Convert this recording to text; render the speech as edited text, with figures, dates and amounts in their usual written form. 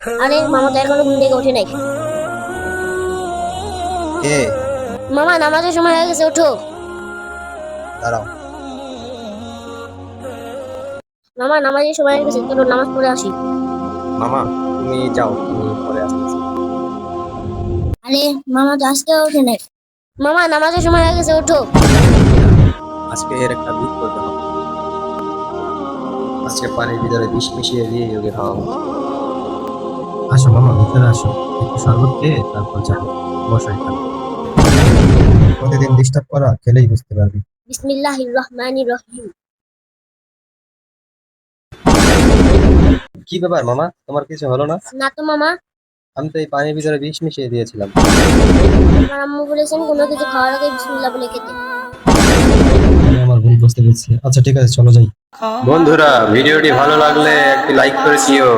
আরে মামা তো এখনো ঘুম থেকে ওঠে নাই। কে? মামা নামাজের সময় হয়ে গেছে, ওঠো। দাঁড়াও। মামা নামাজের সময় হয়ে গেছে, চলো নামাজ পড়ে আসি। মামা, তুমি যাও, আমি পরে আসতেছি। আরে মামা তো আজকে ওঠে নাই। মামা নামাজের সময় হয়ে গেছে, ওঠো। আজকে এর একটা বিট করতে হবে। আজকে পানির ভিতরে বিষ মিশিয়ে দিয়ে ওকে খাওয়াবো। আসো মামা, ভিতরে আসো, একটু শরবত খেয়ে তারপর যাবো। বসো এখানে। প্রতিদিন ডিস্টার্ব করা, খেলেই বুঝতে পারবি। বিসমিল্লাহির রহমানির রহিম। কি ব্যাপার মামা, তোমার কিছু হলো না? না তো মামা, আমি তো এই পানির ভিতরে বিষ মিশিয়ে দিয়েছিলাম। আমার আম্মু বলেছেন কোনো কিছু খাওয়ার আগে বিসমিল্লাহ বলে খেতে। আমি আমার ভুল বুঝতে পেরেছি। আচ্ছা ঠিক আছে, চলো যাই। বন্ধুরা, ভিডিওটি ভালো লাগলে একটি লাইক করে দিও।